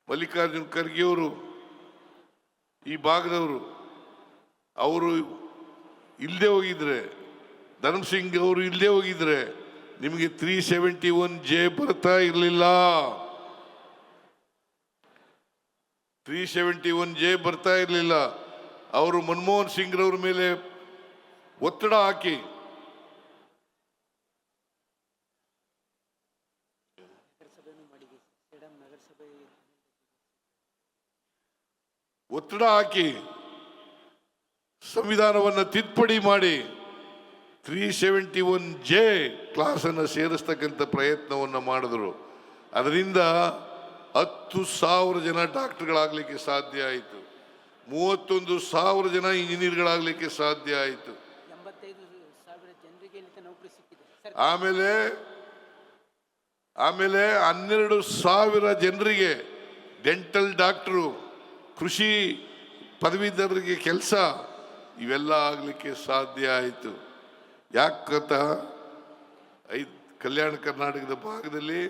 ಮಲ್ಲಿಕಾರ್ಜುನ್ ಖರ್ಗೆ ಅವರು ಈ ಭಾಗದವರು, ಅವರು ಇಲ್ಲದೆ ಹೋಗಿದ್ರೆ, ಧರ್ಮಸಿಂಗ್ ಅವರು ಇಲ್ಲದೆ ಹೋಗಿದ್ರೆ ನಿಮಗೆ 371J ಬರ್ತಾ ಇರಲಿಲ್ಲ. 371J ಬರ್ತಾ ಇರಲಿಲ್ಲ. ಅವರು ಮನಮೋಹನ್ ಸಿಂಗ್ ರವರ ಮೇಲೆ ಒತ್ತಡ ಹಾಕಿ ಸಂವಿಧಾನವನ್ನು ತಿದ್ದುಪಡಿ ಮಾಡಿ 371J ಕ್ಲಾಸ್ ಅನ್ನು ಸೇರಿಸ್ತಕ್ಕಂಥ ಪ್ರಯತ್ನವನ್ನು ಮಾಡಿದ್ರು. ಅದರಿಂದ 10,000 ಜನ ಡಾಕ್ಟರ್ಗಳಾಗಲಿಕ್ಕೆ ಸಾಧ್ಯ ಆಯಿತು. 31,000 ಜನ ಇಂಜಿನಿಯರ್ಗಳಾಗಲಿಕ್ಕೆ ಸಾಧ್ಯ ಆಯಿತು. ಆಮೇಲೆ 12,000 ಜನರಿಗೆ ಡೆಂಟಲ್ ಡಾಕ್ಟರು, ಕೃಷಿ ಪದವೀಧರರಿಗೆ ಕೆಲಸ, ಇವೆಲ್ಲ ಆಗಲಿಕ್ಕೆ ಸಾಧ್ಯ ಆಯಿತು. ಯಾಕಂತ ಕಲ್ಯಾಣ ಕರ್ನಾಟಕದ ಭಾಗದಲ್ಲಿ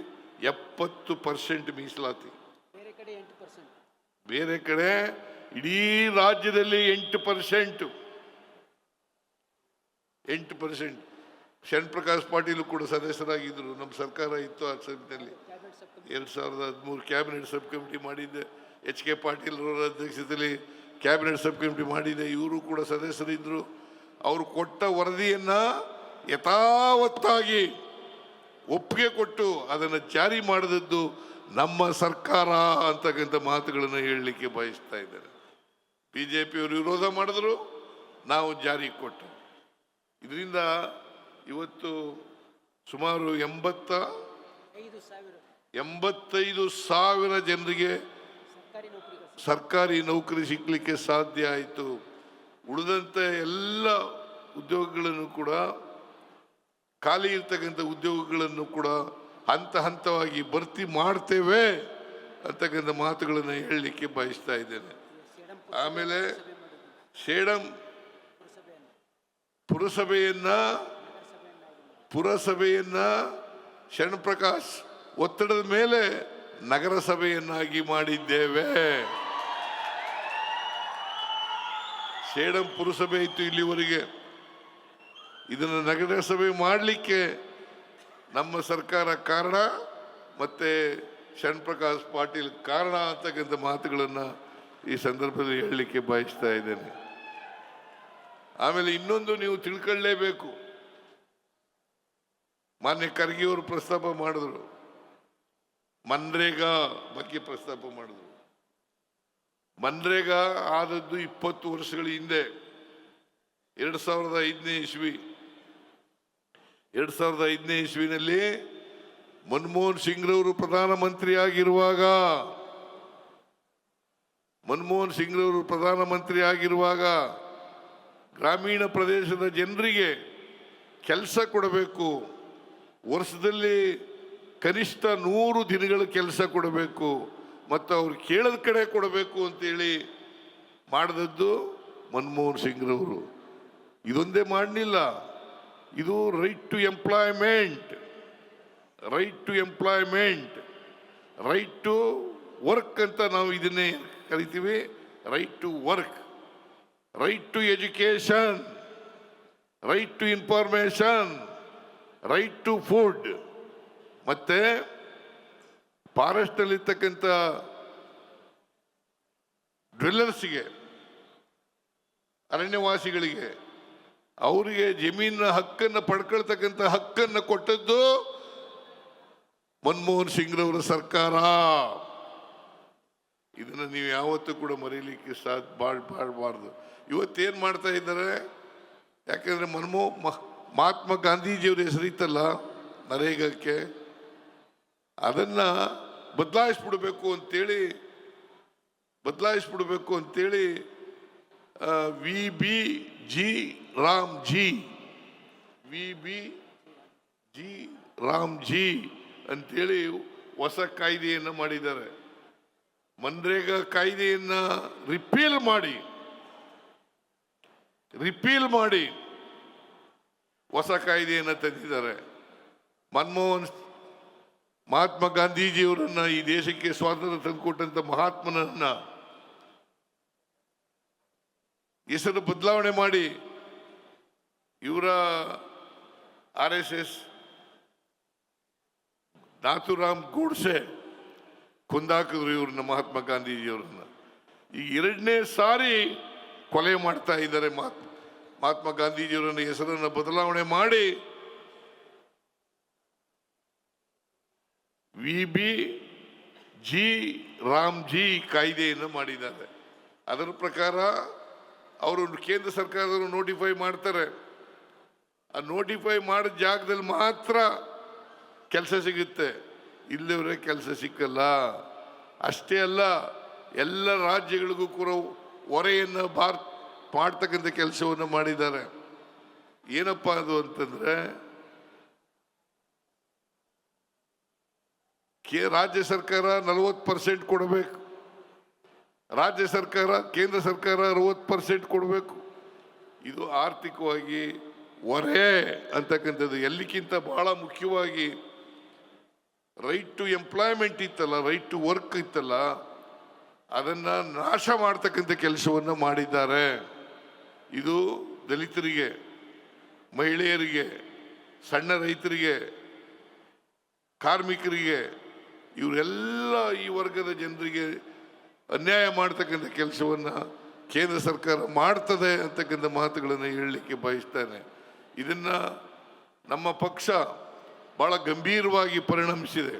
70% ಮೀಸಲಾತಿ, ಬೇರೆ ಕಡೆ ಇಡೀ ರಾಜ್ಯದಲ್ಲಿ 8%. ಶರಣ್ ಪ್ರಕಾಶ್ ಪಾಟೀಲ್ ಕೂಡ ಸದಸ್ಯರಾಗಿದ್ದರು. ನಮ್ಮ ಸರ್ಕಾರ ಇತ್ತು ಆ ಸಮಯದಲ್ಲಿ. 2013 ಕ್ಯಾಬಿನೆಟ್ ಸಬ್ ಕಮಿಟಿ ಮಾಡಿದ್ದೆ. HK ಪಾಟೀಲ್ ಅವರ ಅಧ್ಯಕ್ಷತೆಯಲ್ಲಿ ಕ್ಯಾಬಿನೆಟ್ ಸಬ್ ಕಮಿಟಿ ಮಾಡಿದೆ. ಇವರು ಕೂಡ ಸದಸ್ಯರಿದ್ದರು. ಅವರು ಕೊಟ್ಟ ವರದಿಯನ್ನ ಯಥಾವತ್ತಾಗಿ ಒಪ್ಪಿಗೆ ಕೊಟ್ಟು ಅದನ್ನು ಜಾರಿ ಮಾಡಿದದ್ದು ನಮ್ಮ ಸರ್ಕಾರ ಅಂತಕ್ಕಂಥ ಮಾತುಗಳನ್ನು ಹೇಳಲಿಕ್ಕೆ ಬಯಸ್ತಾ ಇದ್ದಾರೆ. ಬಿಜೆಪಿಯವರು ವಿರೋಧ ಮಾಡಿದ್ರು, ನಾವು ಜಾರಿ ಕೊಟ್ಟು. ಇದರಿಂದ ಇವತ್ತು ಸುಮಾರು 85,000 ಜನರಿಗೆ ಸರ್ಕಾರಿ ನೌಕರಿ ಸಿಗ್ಲಿಕ್ಕೆ ಸಾಧ್ಯ ಆಯಿತು. ಉಳಿದಂಥ ಎಲ್ಲ ಉದ್ಯೋಗಗಳನ್ನು ಕೂಡ, ಖಾಲಿ ಇರ್ತಕ್ಕಂಥ ಉದ್ಯೋಗಗಳನ್ನು ಕೂಡ ಹಂತ ಹಂತವಾಗಿ ಭರ್ತಿ ಮಾಡ್ತೇವೆ ಅಂತಕ್ಕಂಥ ಮಾತುಗಳನ್ನು ಹೇಳಲಿಕ್ಕೆ ಬಯಸ್ತಾ ಇದ್ದೇನೆ. ಆಮೇಲೆ ಸೇಡಂ ಪುರಸಭೆಯನ್ನ ಶರಣ್ ಪ್ರಕಾಶ್ ಒತ್ತಡದ ಮೇಲೆ ನಗರಸಭೆಯನ್ನಾಗಿ ಮಾಡಿದ್ದೇವೆ. ಸೇಡಂ ಪುರಸಭೆ ಇತ್ತು ಇಲ್ಲಿವರೆಗೆ. ಇದನ್ನು ನಗರಸಭೆ ಮಾಡಲಿಕ್ಕೆ ನಮ್ಮ ಸರ್ಕಾರ ಕಾರಣ, ಮತ್ತೆ ಶರಣ್ ಪ್ರಕಾಶ್ ಪಾಟೀಲ್ ಕಾರಣ ಅಂತಕ್ಕಂಥ ಮಾತುಗಳನ್ನು ಈ ಸಂದರ್ಭದಲ್ಲಿ ಹೇಳಲಿಕ್ಕೆ ಬಯಸ್ತಾ ಇದ್ದೇನೆ. ಆಮೇಲೆ ಇನ್ನೊಂದು ನೀವು ತಿಳ್ಕೊಳ್ಳೇಬೇಕು. ಮಾನ್ಯ ಖರ್ಗೆ ಅವರು ಪ್ರಸ್ತಾಪ ಮಾಡಿದ್ರು, ಮನ್ರೇಗಾ ಬಗ್ಗೆ ಪ್ರಸ್ತಾಪ ಮಾಡಿದ್ರು. ಮನ್ರೇಗಾ ಆದದ್ದು 20 ವರ್ಷಗಳ ಹಿಂದೆ, 2005ನೇ ಇಸ್ವಿ. 2005ನೇ ಇಸ್ವಿನಲ್ಲಿ ಮನಮೋಹನ್ ಸಿಂಗ್ ರವರು ಪ್ರಧಾನಮಂತ್ರಿ ಆಗಿರುವಾಗ ಗ್ರಾಮೀಣ ಪ್ರದೇಶದ ಜನರಿಗೆ ಕೆಲಸ ಕೊಡಬೇಕು, ವರ್ಷದಲ್ಲಿ ಕನಿಷ್ಠ 100 ದಿನಗಳ ಕೆಲಸ ಕೊಡಬೇಕು ಮತ್ತು ಅವ್ರು ಕೇಳದ ಕಡೆ ಕೊಡಬೇಕು ಅಂತೇಳಿ ಮಾಡಿದದ್ದು ಮನಮೋಹನ್ ಸಿಂಗ್ ರವರು. ಇದೊಂದೇ ಮಾಡಲಿಲ್ಲ, ಇದು right to employment, right to work ಅಂತ ನಾವು ಇದನ್ನೇ ಕರಿತೀವಿ. Right to work, right to education, right to information, right to food. ಮತ್ತೆ ಫಾರೆಸ್ಟ್ ನಲ್ಲಿರ್ತಕ್ಕಂಥ ಡ್ವೆಲ್ಲರ್ಸ್ಗೆ, ಅರಣ್ಯವಾಸಿಗಳಿಗೆ, ಅವರಿಗೆ ಜಮೀನಿನ ಹಕ್ಕನ್ನು ಪಡ್ಕೊಳ್ತಕ್ಕಂಥ ಹಕ್ಕನ್ನು ಕೊಟ್ಟದ್ದು ಮನಮೋಹನ್ ಸಿಂಗ್ ರವರ ಸರ್ಕಾರ. ಇದನ್ನು ನೀವು ಯಾವತ್ತೂ ಕೂಡ ಮರೀಲಿಕ್ಕೆ ಮಾಡಬಾರ್ದು. ಇವತ್ತೇನು ಮಾಡ್ತಾ ಇದ್ದಾರೆ, ಯಾಕೆಂದ್ರೆ ಮಹಾತ್ಮ ಗಾಂಧೀಜಿಯವ್ರ ಹೆಸರಿತ್ತಲ್ಲ ನರೇಗಾಕ್ಕೆ, ಅದನ್ನ ಬದಲಾಯಿಸ್ಬಿಡ್ಬೇಕು ಅಂತೇಳಿ VBG ರಾಮ್ಜಿ ಅಂತೇಳಿ ಹೊಸ ಕಾಯ್ದೆಯನ್ನು ಮಾಡಿದ್ದಾರೆ. ಮನ್ರೇಗಾ ಕಾಯ್ದೆಯನ್ನ ರಿಪೀಲ್ ಮಾಡಿ ಹೊಸ ಕಾಯ್ದೆಯನ್ನು ತಂದಿದ್ದಾರೆ. ಮಹಾತ್ಮ ಗಾಂಧೀಜಿಯವರನ್ನ, ಈ ದೇಶಕ್ಕೆ ಸ್ವಾತಂತ್ರ್ಯ ತಂದುಕೊಟ್ಟಂತ ಮಹಾತ್ಮನನ್ನ ಹೆಸರು ಬದಲಾವಣೆ ಮಾಡಿ ಇವರ RSS ನಾಥುರಾಮ್ ಗೋಡ್ಸೆ ಕೊಂದಾಕಿದ್ರು ಇವ್ರನ್ನ, ಮಹಾತ್ಮ ಗಾಂಧೀಜಿಯವರನ್ನ. ಈ 2ನೇ ಸಾರಿ ಕೊಲೆ ಮಾಡ್ತಾ ಇದ್ದಾರೆ. ಮಹಾತ್ಮ ಗಾಂಧೀಜಿಯವರನ್ನ ಹೆಸರನ್ನು ಬದಲಾವಣೆ ಮಾಡಿ VBG ರಾಮ್ಜಿ ಕಾಯ್ದೆಯನ್ನು ಮಾಡಿದ್ದಾರೆ. ಅದರ ಪ್ರಕಾರ ಅವರು ಕೇಂದ್ರ ಸರ್ಕಾರದವರು ನೋಟಿಫೈ ಮಾಡ್ತಾರೆ. ಆ ನೋಟಿಫೈ ಮಾಡಿದ ಜಾಗದಲ್ಲಿ ಮಾತ್ರ ಕೆಲಸ ಸಿಗುತ್ತೆ, ಇಲ್ಲವರೆ ಕೆಲಸ ಸಿಕ್ಕಲ್ಲ. ಅಷ್ಟೇ ಅಲ್ಲ, ಎಲ್ಲ ರಾಜ್ಯಗಳಿಗೂ ಕೂಡ ಹೊರೆಯನ್ನು ಮಾಡ್ತಕ್ಕಂಥ ಕೆಲಸವನ್ನು ಮಾಡಿದ್ದಾರೆ. ಏನಪ್ಪ ಅದು ಅಂತಂದ್ರೆ, ರಾಜ್ಯ ಸರ್ಕಾರ 40% ಕೊಡಬೇಕು, ರಾಜ್ಯ ಸರ್ಕಾರ ಕೇಂದ್ರ ಸರ್ಕಾರ 60% ಕೊಡಬೇಕು. ಇದು ಆರ್ಥಿಕವಾಗಿ ಹೊರೆ ಅಂತಕ್ಕಂಥದ್ದು. ಎಲ್ಲಿಗಿಂತ ಬಹಳ ಮುಖ್ಯವಾಗಿ ರೈಟ್ ಟು ಎಂಪ್ಲಾಯ್ಮೆಂಟ್ ಇತ್ತಲ್ಲ, ರೈಟ್ ಟು ವರ್ಕ್ ಇತ್ತಲ್ಲ, ಅದನ್ನು ನಾಶ ಮಾಡ್ತಕ್ಕಂಥ ಕೆಲಸವನ್ನು ಮಾಡಿದ್ದಾರೆ. ಇದು ದಲಿತರಿಗೆ, ಮಹಿಳೆಯರಿಗೆ, ಸಣ್ಣ ರೈತರಿಗೆ, ಕಾರ್ಮಿಕರಿಗೆ, ಇವರೆಲ್ಲ ಈ ವರ್ಗದ ಜನರಿಗೆ ಅನ್ಯಾಯ ಮಾಡ್ತಕ್ಕಂಥ ಕೆಲಸವನ್ನು ಕೇಂದ್ರ ಸರ್ಕಾರ ಮಾಡ್ತದೆ ಅಂತಕ್ಕಂಥ ಮಾತುಗಳನ್ನು ಹೇಳಲಿಕ್ಕೆ ಬಯಸ್ತಾನೆ. ಇದನ್ನು ನಮ್ಮ ಪಕ್ಷ ಭಾಳ ಗಂಭೀರವಾಗಿ ಪರಿಣಮಿಸಿದೆ,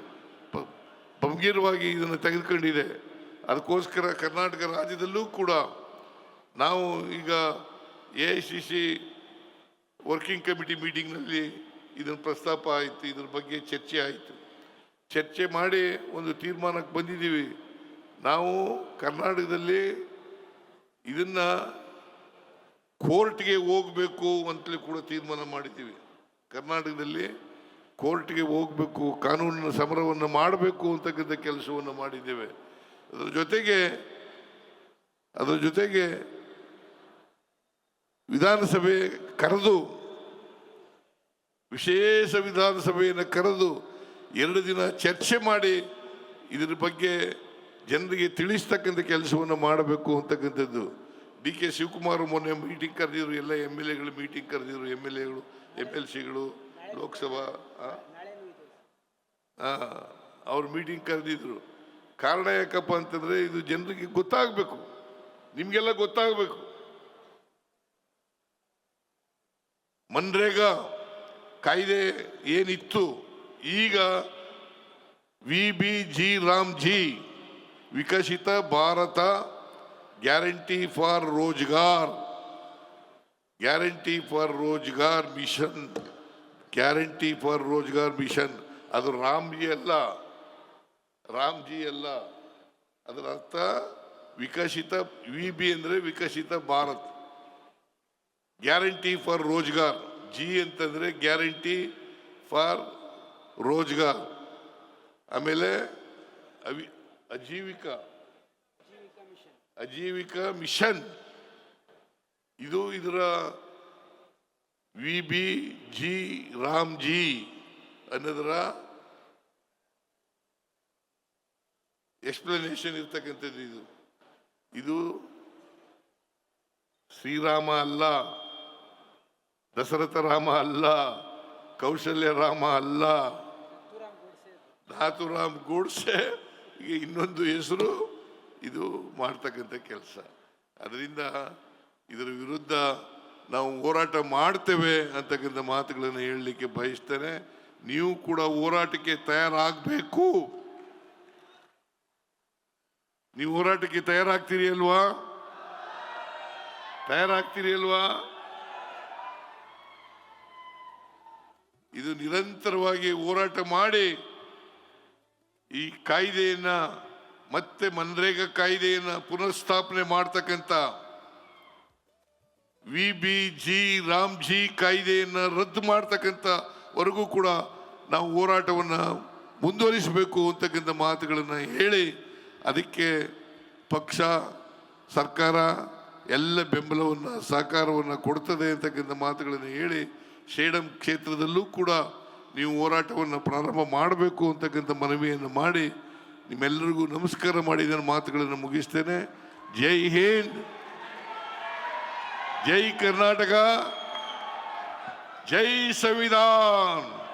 ಗಂಭೀರವಾಗಿ ಇದನ್ನು ತೆಗೆದುಕೊಂಡಿದೆ. ಅದಕ್ಕೋಸ್ಕರ ಕರ್ನಾಟಕ ರಾಜ್ಯದಲ್ಲೂ ಕೂಡ ನಾವು ಈಗ AICC ವರ್ಕಿಂಗ್ ಕಮಿಟಿ ಮೀಟಿಂಗ್ನಲ್ಲಿ ಇದನ್ನು ಪ್ರಸ್ತಾಪ ಆಯಿತು, ಇದ್ರ ಬಗ್ಗೆ ಚರ್ಚೆ ಆಯಿತು. ಚರ್ಚೆ ಮಾಡಿ ಒಂದು ತೀರ್ಮಾನಕ್ಕೆ ಬಂದಿದ್ದೀವಿ. ನಾವು ಕರ್ನಾಟಕದಲ್ಲಿ ಇದನ್ನು ಕೋರ್ಟ್ಗೆ ಹೋಗಬೇಕು ಅಂತಲೇ ಕೂಡ ತೀರ್ಮಾನ ಮಾಡಿದ್ದೀವಿ. ಕರ್ನಾಟಕದಲ್ಲಿ ಕೋರ್ಟ್ಗೆ ಹೋಗಬೇಕು, ಕಾನೂನಿನ ಸಮರವನ್ನು ಮಾಡಬೇಕು ಅಂತಕ್ಕಂಥ ಕೆಲಸವನ್ನು ಮಾಡಿದ್ದೇವೆ. ಅದರ ಜೊತೆಗೆ ವಿಧಾನಸಭೆ ಕರೆದು, ವಿಶೇಷ ವಿಧಾನಸಭೆಯನ್ನು ಕರೆದು 2 ದಿನ ಚರ್ಚೆ ಮಾಡಿ ಇದರ ಬಗ್ಗೆ ಜನರಿಗೆ ತಿಳಿಸ್ತಕ್ಕಂಥ ಕೆಲಸವನ್ನು ಮಾಡಬೇಕು ಅಂತಕ್ಕಂಥದ್ದು. DK ಶಿವಕುಮಾರ್ ಮೊನ್ನೆ ಮೀಟಿಂಗ್ ಕರೆದಿದ್ರು, ಎಲ್ಲ MLAಗಳು ಮೀಟಿಂಗ್ ಕರೆದಿದ್ರು, MLAಗಳು MLCಗಳು ಲೋಕಸಭಾ ಅವ್ರು ಮೀಟಿಂಗ್ ಕರೆದಿದ್ರು. ಕಾರಣ ಯಾಕಪ್ಪ ಅಂತಂದ್ರೆ, ಇದು ಜನರಿಗೆ ಗೊತ್ತಾಗಬೇಕು, ನಿಮಗೆಲ್ಲ ಗೊತ್ತಾಗಬೇಕು. ಮನ್ರೇಗಾ ಕಾಯ್ದೆ ಏನಿತ್ತು, ಈಗ VBG Ramji Viksit Bharat guarantee for Rozgar, guarantee for Rozgar mission, guarantee for Rozgar mission. ಅದು ರಾಮ್ಜಿ ಅಲ್ಲ, ಅದರ ಅರ್ಥ ವಿಕಸಿತ, VB ಅಂದರೆ Viksit Bharat, guarantee for Rozgar, G ಅಂತಂದರೆ ಗ್ಯಾರಂಟಿ ಫಾರ್ ರೋಜ್ಗಾರ್, ಆಮೇಲೆ ಅಜೀವಿಕಾ ಮಿಷನ್. ಇದು ಇದರ VBG ರಾಮ್ಜಿ ಅನ್ನೋದರ ಎಕ್ಸ್ಪ್ಲನೇಷನ್ ಇರ್ತಕ್ಕಂಥದ್ದು. ಇದು ಶ್ರೀರಾಮ ಅಲ್ಲ, ದಶರಥ ರಾಮ ಅಲ್ಲ, ಕೌಶಲ್ಯ ರಾಮ ಅಲ್ಲ, ನಾಥುರಾಮ್ ಗೋಡ್ಸೆ ಈಗ ಇನ್ನೊಂದು ಹೆಸರು ಇದು ಮಾಡ್ತಕ್ಕಂಥ ಕೆಲಸ. ಅದರಿಂದ ಇದರ ವಿರುದ್ಧ ನಾವು ಹೋರಾಟ ಮಾಡ್ತೇವೆ ಅಂತಕ್ಕಂಥ ಮಾತುಗಳನ್ನು ಹೇಳಲಿಕ್ಕೆ ಬಯಸ್ತೇನೆ. ನೀವು ಕೂಡ ಹೋರಾಟಕ್ಕೆ ತಯಾರಾಗಬೇಕು. ನೀವು ಹೋರಾಟಕ್ಕೆ ತಯಾರಾಗ್ತೀರಿ ಅಲ್ವಾ? ಇದು ನಿರಂತರವಾಗಿ ಹೋರಾಟ ಮಾಡಿ ಈ ಕಾಯ್ದೆಯನ್ನ, ಮತ್ತೆ ಮನ್ರೇಗಾ ಕಾಯ್ದೆಯನ್ನ ಪುನಃಸ್ಥಾಪನೆ ಮಾಡ್ತಕ್ಕಂಥ, VBG ರಾಮ್ಜಿ ಕಾಯ್ದೆಯನ್ನ ರದ್ದು ಮಾಡ್ತಕ್ಕಂಥ ವರೆಗೂ ಕೂಡ ನಾವು ಹೋರಾಟವನ್ನು ಮುಂದುವರಿಸಬೇಕು ಅಂತಕ್ಕಂಥ ಮಾತುಗಳನ್ನು ಹೇಳಿ, ಅದಕ್ಕೆ ಪಕ್ಷ, ಸರ್ಕಾರ ಎಲ್ಲ ಬೆಂಬಲವನ್ನು, ಸಹಕಾರವನ್ನು ಕೊಡ್ತದೆ ಅಂತಕ್ಕಂಥ ಮಾತುಗಳನ್ನು ಹೇಳಿ, ಸೇಡಂ ಕ್ಷೇತ್ರದಲ್ಲೂ ಕೂಡ ನೀವು ಹೋರಾಟವನ್ನು ಪ್ರಾರಂಭ ಮಾಡಬೇಕು ಅಂತಕ್ಕಂಥ ಮನವಿಯನ್ನು ಮಾಡಿ ನಿಮ್ಮೆಲ್ಲರಿಗೂ ನಮಸ್ಕಾರ ಮಾಡಿ ನನ್ನ ಮಾತುಗಳನ್ನು ಮುಗಿಸ್ತೇನೆ. ಜೈ ಹಿಂದ್, ಜೈ ಕರ್ನಾಟಕ, ಜೈ ಸಂವಿಧಾನ್.